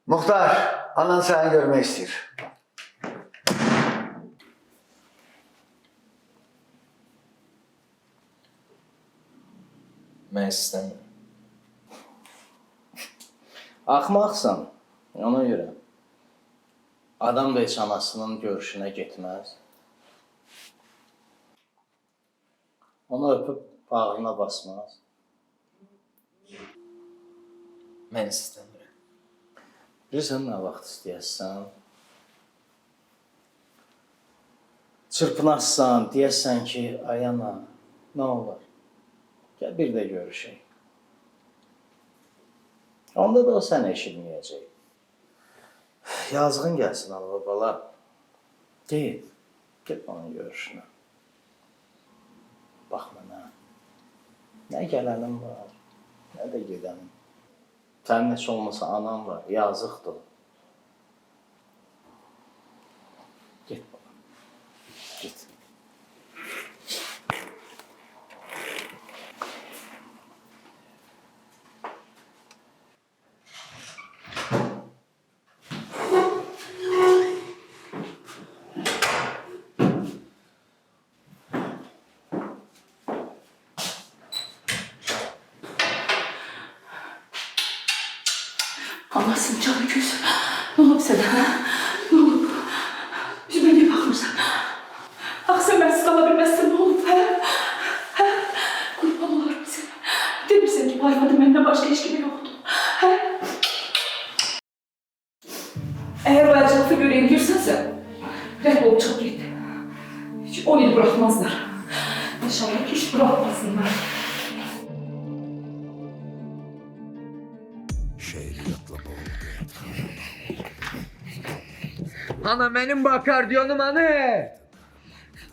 Muhtar, anan seni görmek istiyor. Mən istəmirəm. Axmaqsan, ona görə. Adam da heç anasının görüşünə getməz. Onu öpüb bağrına basmaz. Mən istəmirəm. Bilirsən nə vaxt istəyəsən? Çırpınarsan, deyəsən ki, ay ana, nə olur? Gəl bir də görüşək. Onda da o səni eşitməyəcək. Yazığın gəlsin ana bala. Get onun görüşünə. Bax mənə. Nə gələnim var, nə də gedənim. Sənin heç olmasa anan var, yazıqdır o. Get baba, get. Anasının canı gözü. Ne olub sənə, hə? Ne olub? Üzümə niyə baxmırsan? Axı sən mənsiz qala bilməzsən, ne olub, hə? Hə? Qurban olurum sənə. Demirsən ki, bu arvadı məndən başqa heç kimi yoxdur, hə? Eğer o əclafı göreyim girsənsə, rədd olub çıx get. Hiç 10 il bırakmazlar. İnşallah ki hiç bırakmasınlar. Ana benim bu akordiyonum anı.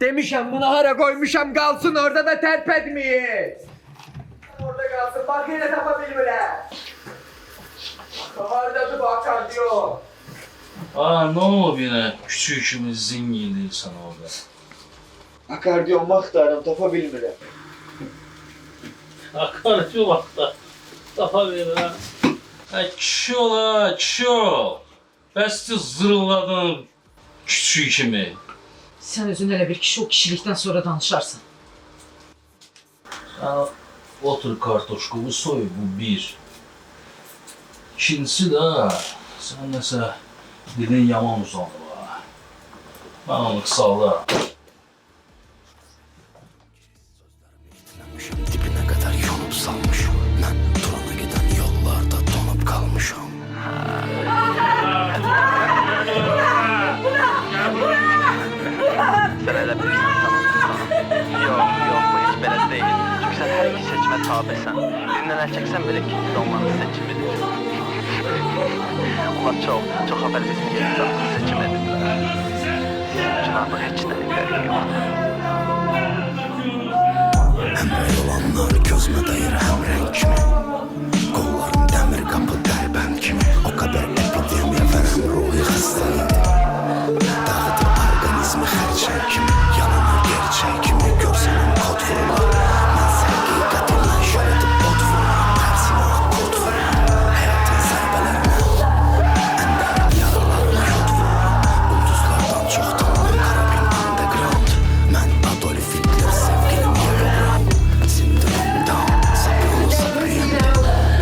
Demişem bunu hara koymuşam kalsın orada da terp etmeyin. Orada kalsın bak yine tapabilmele. Kavardadı bu akordiyon. Aa ne oldu yine küçük işimiz zengin sana orada. Akordiyon muhtarım tapabilmele. Akartı vakta. Daha ver ha. Ha kişi ola kişi ol. Bəs zırıldadın küçük kimi. Sen özün elə bir kişi o kişilikten sonra danışarsın. Sen otur kartoşkumu soy bu bir. İkincisi de sen mesela dilin yaman uzandı bana. Ben onu kısalda. Dibine kadar yonup salmışım. Ben durana giden yollarda donup kalmışım. Sen elə bilirsən sən Yox, bu heç belə deyil. Çünki sən hər iki seçimə tabesən. Birindən əl çəksən belə ikincisi onların seçimidir. Onlar çox əvvəl bizim yerimiz seçim ediblər. Sizin üçün artıq heç nəyə fərqi yoxdur. Həmrəy olanlar gözümə dayır həmrəng kimi. Qollarım dəmir qapı dərbənd kimi. O qədər epidemiya vərəm ruhi xəstəydi. Dağıdı organizmi xərçəng kimi. Yanına gerçək kimi görsənəm kod vurular. Mən həqiqətimlə şöl edib od vururam. Tərsinə kod vururam. Həyatın zərbələrinə əndər yaralarına yod vururam. Ulduzlardan çoxdan mən karabin underground. Mən Adolf Hitler sevgilim yararam. Sindrom down, sapıyorum sapıyım.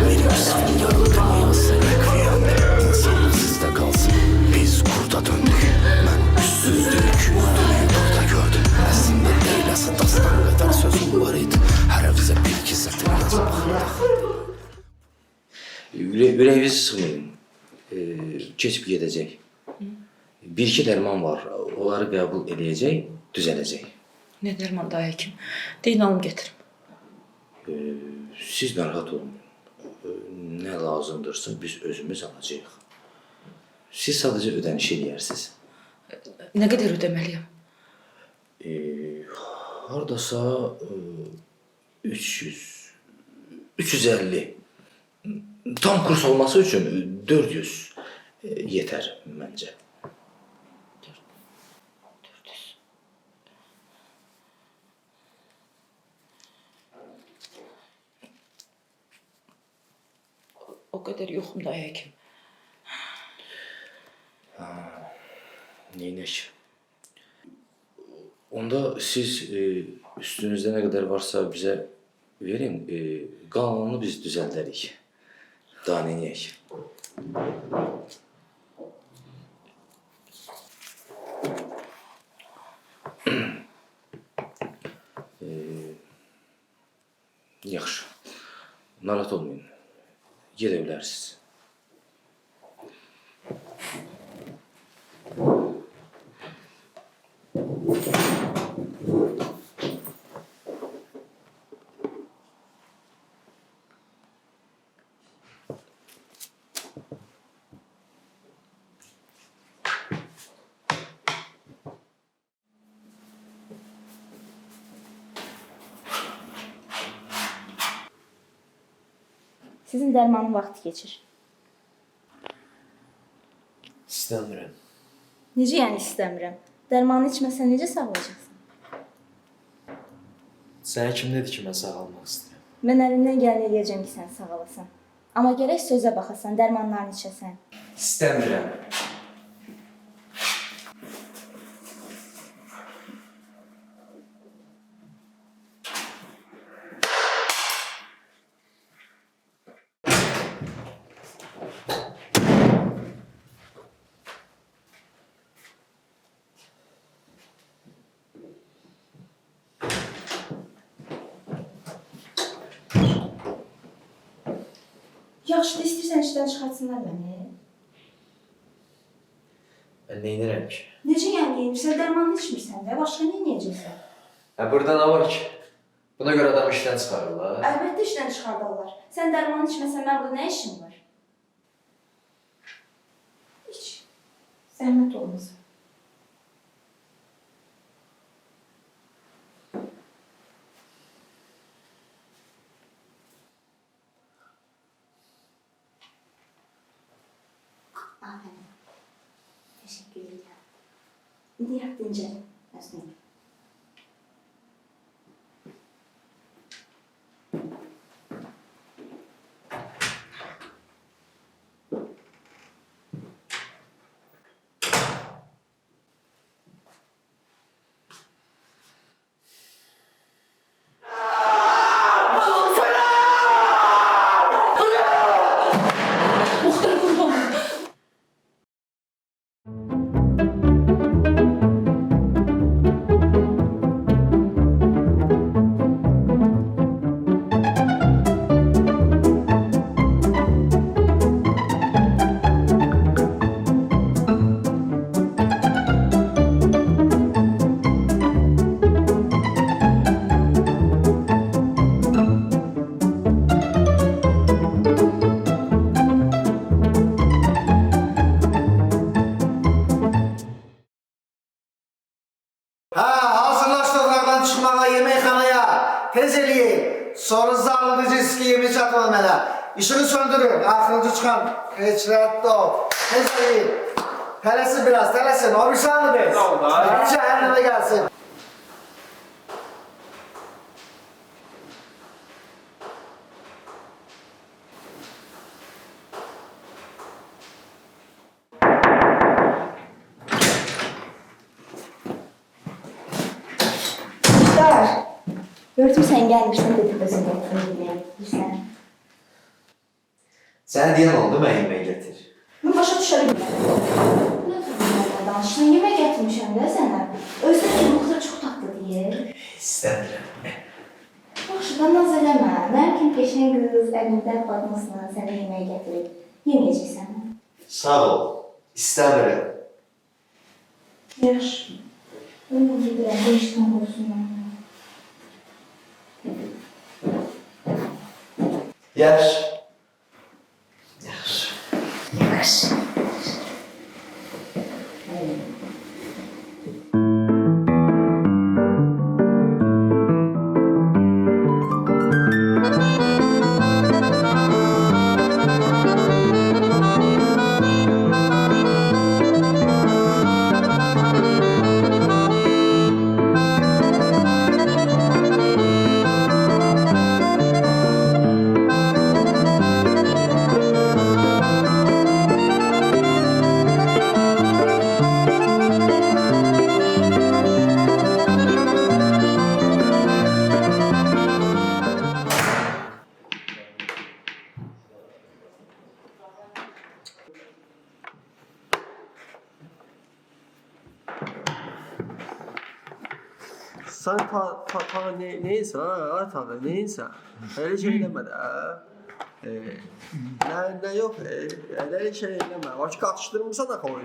Virüs yarım dünyası rekviyem. İnsanlık sizde kalsın, biz kurda döndük. Ben üstsüzlük, yüzdüğü burada gördüm. Aslında değil asıl dastan kadar sözüm var idi. Her evize bir iki satır yazıp bakırdık. Ürəyinizi sıxmayın. Keçib gedəcək. Bir-iki dərman var. Onları qəbul edəcək, düzələcək. Ne derman daha hekim? Deyin alım getirim. Siz narahat olmayın. Nə lazımdırsa biz özümüz alacağıq. Siz sadəcə ödəniş edərsiniz. Ne kadar ödemeliyim? Hardasa 350. Tam kurs olması üçün 400 yetər məncə. O kadar yokum daha hekim. Neynək? Onda siz üstünüzdə nə qədər varsa bizə verin, qalanını biz düzəldərik. Daha neynəyək? Yaxşı. Narahat olmayın. Gedə bilərsiniz. Sizin dərmanın vaxtı keçir. İstəmirəm. Necə yəni istəmirəm? Dərmanı içməsən necə sağalacaqsan? Sənə kim dedi ki, mən sağalmaq istəyirəm? Mən əlimdən gələni eləyəcəm ki, sən sağalasan. Amma gərək sözə baxasan, dərmanlarını içəsən. İstəmirəm. Yaxşı da istəyirsən işdən çıxartsınlar məni. Mən neynirəm ki? Necə yəni yeyirsən, dərmanını içmirsən də, başqa nə yeyəcəksən? Burada nə var ki? Buna görə adam işdən çıxarırlar. Əlbəttə işdən çıxardarlar. Sən dərmanını içməsən, mən burada nə işin var? İç. Zəhmət olmasın. Aferin. Teşekkür ederim. İndi yat dincəl. Özünü. çıkmağa yemekhanaya tez eleyin. Sonra zarlıdıcı eski yemeği çatmalı mənə. İşini söndürün. Aklınızı çıkan. Hiç rahat ol. Tez eleyin. Tələsin biraz, tələsin. O bir saniye biz. Ne oldu ha? Cehenneme gelsin. Gördüm sen gelmişsin dedi özün getirmeye gitmişsen. Sənə deyən oldu mən yemək gətir. Ben başa düşerim. Ne tutun danıştın yemek getirmişim de sana. Özde ki bu kadar çok tatlı diye. İstəmirəm. Başıdan naz eləmə. Mən kim geçen kız elində batmasına sənə yemək gətirib. Yeməyəcəksən. Sağ ol. İstəmirəm. Yaxşı. Ömür gedirəm, bu işdən olsun. Yaxşı. Yaxşı. Yaxşı. Sen neyse ha tabi neyse. Öyle şey deme de. Ne yok öyle şey deme. Açık atıştırmışsa da koy.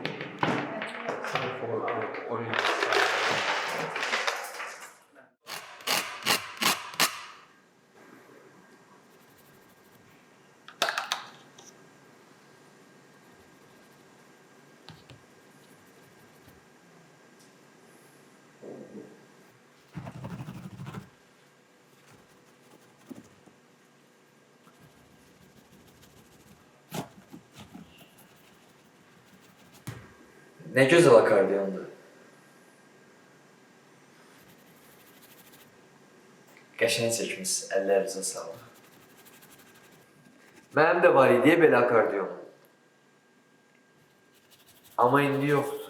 Ne güzel akordiyondu. Qəşəng çəkmişsiniz, əllərinizə sağlıq. Mənim də var idi belə akordiyon. Amma indi yoxdur.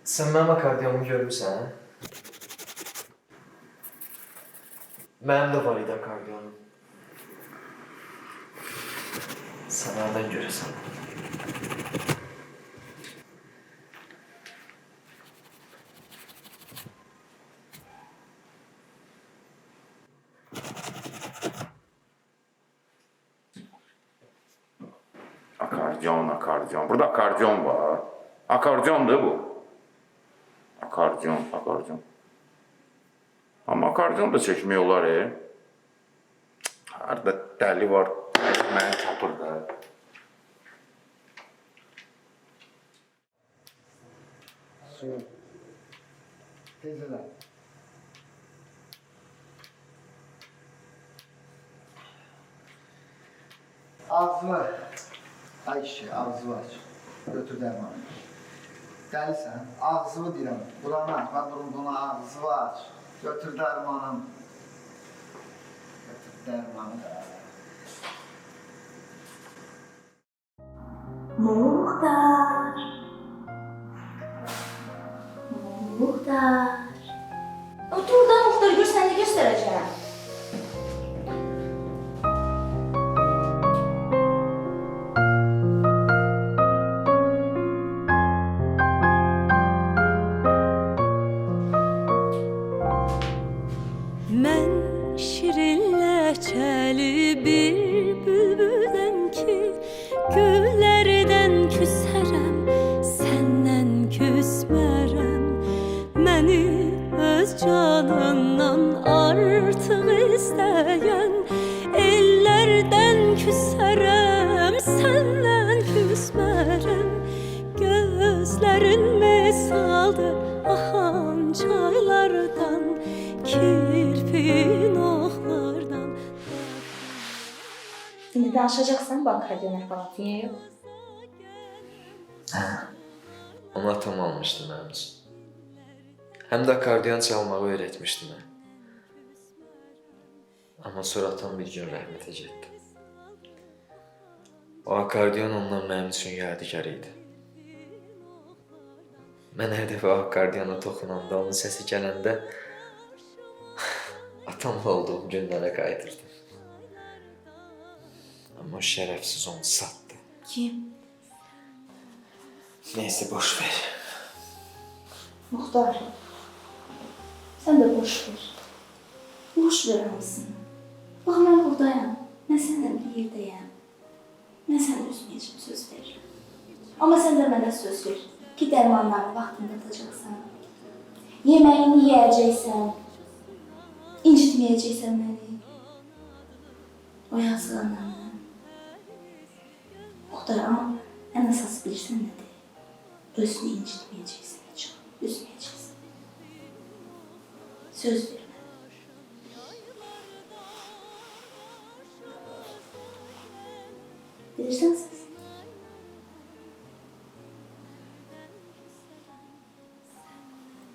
Sən mənim akordiyonumu görmüsən? Mənim də var idi akordiyonum. Sən nereden görəsən? Akordiyon. Burada akordiyon var. Akordiyondur bu. Akordiyon. Amma akordiyon da çəkmək olar, Harada dəli var, məni tapır da. Suyu. Tezler. Ağzı var. Ayşe, ağzı var. Götür dermanı. Delisən, ağzımı deyirəm. Buranı açma, buna ağzı var. Götür dermanım. Götür dermanı da. Muhtar. Otur da muhtar, gör səni göstərəcəm. Mən şirinləçəli bir bülbüləm ki, güllərdən küsərəm, səndən küsmərəm. Məni öz canından artıq istəyən, ellərdən küsərəm, səndən küsmərəm. Gözlərin misaldır axan çaylardan, kirpin oxlardan. Şimdi danışacaksan bu akordeon əhvalatı niyə yox? Onu atam almışdı mənim üçün. Həm də akordeon çalmağı öyrətmişdi mənə. Amma sonra atam bir gün rəhmətə getdi. O akordeon ondan mənim üçün yadigar idi. Mən hər dəfə o akordeona toxunanda, onun səsi gələndə atamla olduğum günlərə qayıdırdım. Amma o şərəfsiz onu satdı. Kim? Neyse boş ver. Muhtar. Sən də boş ver. Boş ver hamısını. Bax, mən buradayam. Mən səndən bir yerdəyəm. Mən səni üzməyəcəm, söz verirəm. Amma sən də mənə söz ver ki, dərmanlarını vaxtında atacaqsan. Yeməyini yiyəcəksən. İncitməyəcəksən məni. O yazıq ananı. Muhtar, amma ən əsas bilirsən nədir? Özünü incitməyəcəksən heç o. Üzməyəcəksən. Söz ver mənə. Bilirsən siz?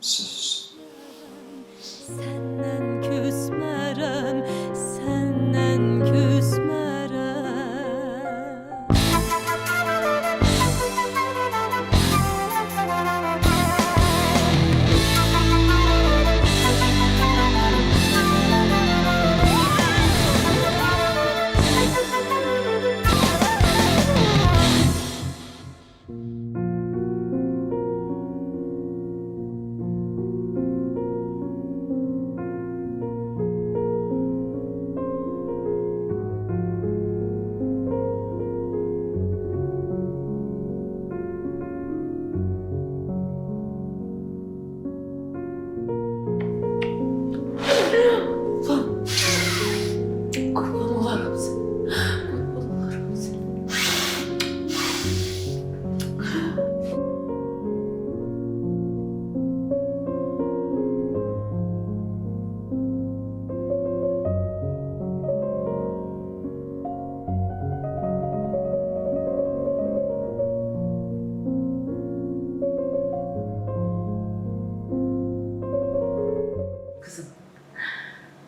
Söz. Səndən küsmərəm, səndən küsmərəm.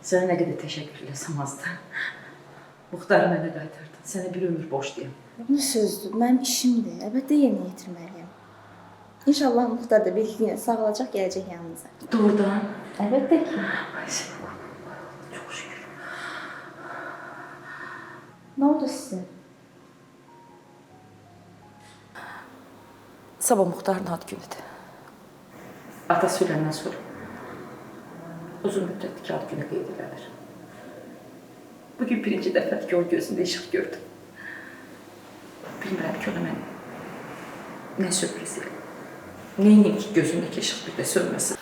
Sənə nə qədər təşəkkür eləsəm azdır. Muxtarı mənə qaytardın. Sənə bir ömür borcluyam. Bu sözdür, mənim işimdir. Əlbəttə yerinə yetirməliyəm. İnşallah Muxtar da bir günə sağalacaq, gələcək yanınıza. Doğrudan. Əlbəttə ki. Çox şükür. Nə oldu sizə? Sabah Muxtarın ad günüdür. Atası öləndən sonra uzun müddətli ki, ad günü qeyd edilir. Bugün birinci dəfədir ki, o gözündə işıq gördüm. Bilmirəm ki, ona mən nə sürpriz edeyim. Neyim ki, gözümdəki işıq bir də sönməsin.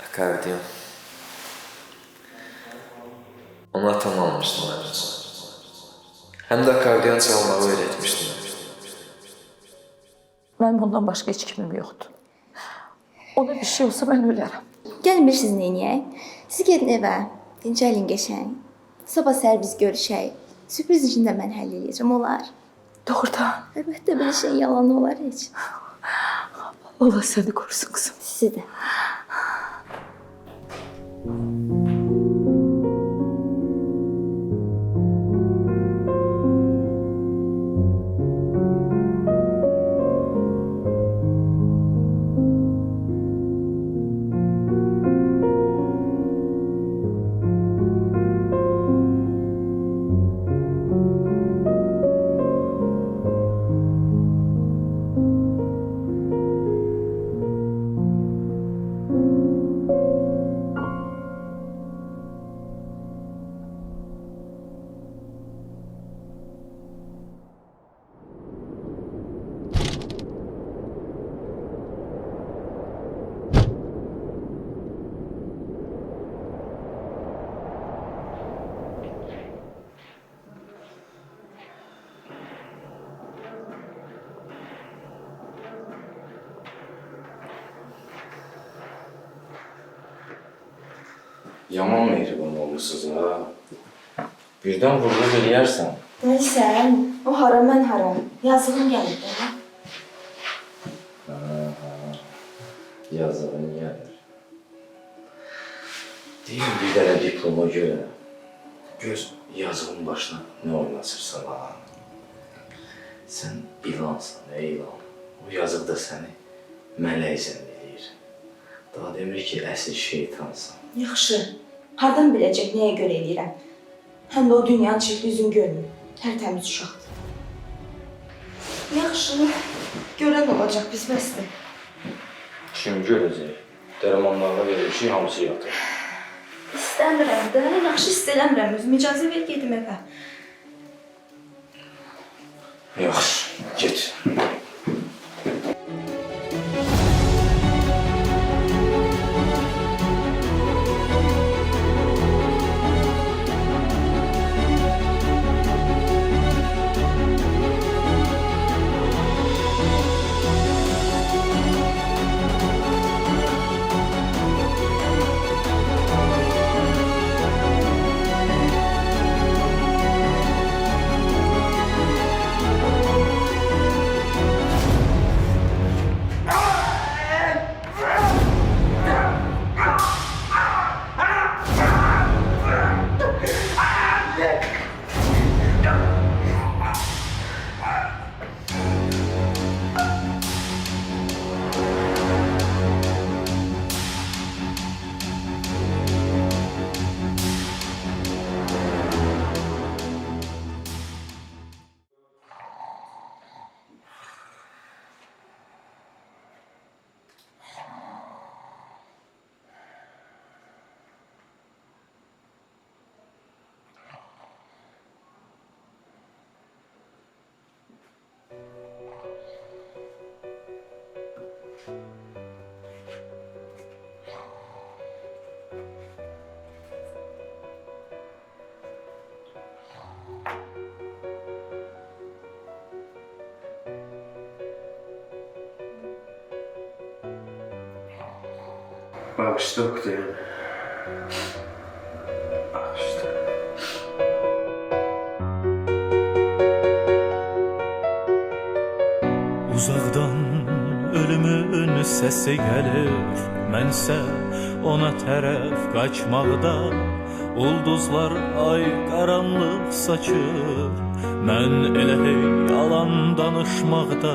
Akordeon. Onu atam almışdı mənim üçün. Həm də akordeon çalmağı öyrətmişdi mənə. Mənim ondan başqa heç kimim yoxdur. Ona bir şey olsa mən ölərəm. Gəlin bir siz neyniyək? Siz gedin evə, dincəlin qəşəng. Sabah səhər biz görüşək. Sürpriz için də mən həll edəcəm, olar. Doğrudan. Əlbəttə belə şey yalan olar heç. Allah səni qorusun qızım. Sizi də. Yaman mehriban olmuşsunuz ha. Birdən vurulub eləyərsən. Nəysən, o hara, mən hara. Yazığım gəlib də. Yazığın gəlir. Deyim bir dənə diploma görə. Göz yazığın başına nə oynasırsan ha. Sən ilansan, ilan. O yazıq da səni mələk zənn edir. Daha demir ki, əsl şeytansan. Yaxşı. Hardan biləcək, nəyə görə eləyirəm? Həm də o dünyanın çiftli üzün görmür. Tərtəmiz uşaqdır. Yaxşı. Görən olacaq, biz bəsdir. Kim görəcək? Dərmanlarına verilmişik, hamısı yatır. İstəmirəm də, yaxşı hiss eləmirəm. Özüm icazə ver, gedim evə. Yaxşı, get. Bağışla Oktay'ım. Bağışla. Uzaqdan ölümün səsi gəlir, mənsə ona tərəf qaçmaqda Ulduzlar ay qaranlıq saçır. Mən elə hey yalan danışmaqda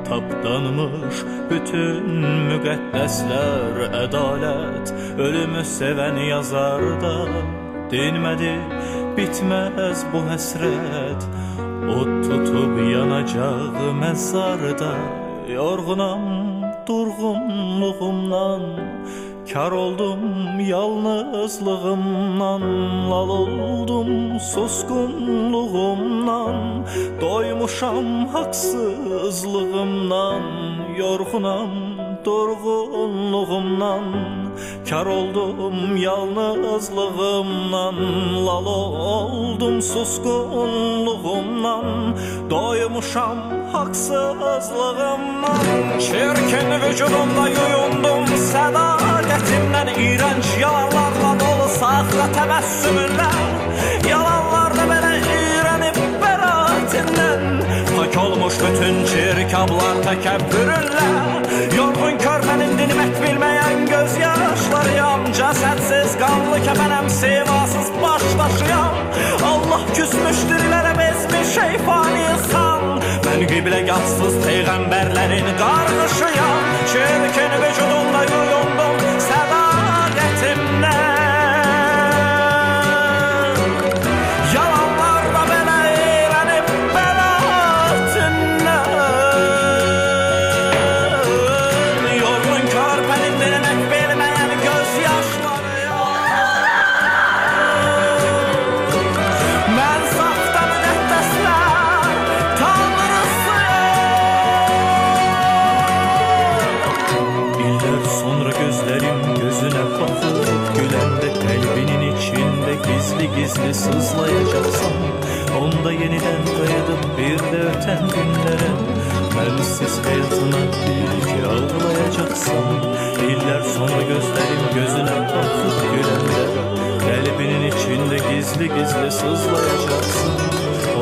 tapdanmış bütün müqəddəslər ədalət ölümü sevən yazarda dinmədi bitməz bu həsrət od tutub yanacaq məzarda yorğunam durğunluğumdan kar oldum yalnızlığımdan lal oldum suskunluğumdan doymuşam haksızlığımdan yorğunam durğunluğumdan kar oldum yalnızlığımdan lal oldum suskunluğumdan doymuşam haksızlığımdan çirkin vücudumda yuyundum sədaqətimdən iğrənç yalanlarla dolu saxla təbəssümünlə yalanlarda belə iğrənib bəraətindən pak olmuş bütün çirkablar təkəbbürünlə yorğun körmənin dinmək bilməyən göz yaşlarıyam cəsədsiz qanlı kəfənəm sevasız baş daşıyam Allah küsmüş dirilərə bezmiş şeyfani insan mən qibləgahsız peyğəmbərlərin qarğışıyam çirkin vücudumda yuyundum sədaqətimdən yalanlarda belə iğrənib bəlaətindən yorğun körpənin dinmək bilməyən göz yaşlarıyam mən safda müqəddəslər tanrısıyam İllər sonra gözlərim gözünə baxıb güləndə qəlbinin içində gizli sızlayacaqsan onda yenidən qayıdıb bir də ötən günlərə mənsiz həyatına bir ağlayacaqsan İllər sonra gözlərim gözünə baxıb güləndə qəlbinin içində gizli sızlayacaqsan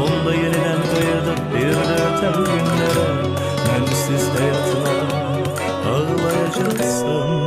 onda yenidən qayıdıb bir də ötən günlərə mənsiz həyatına ağlayacaqsan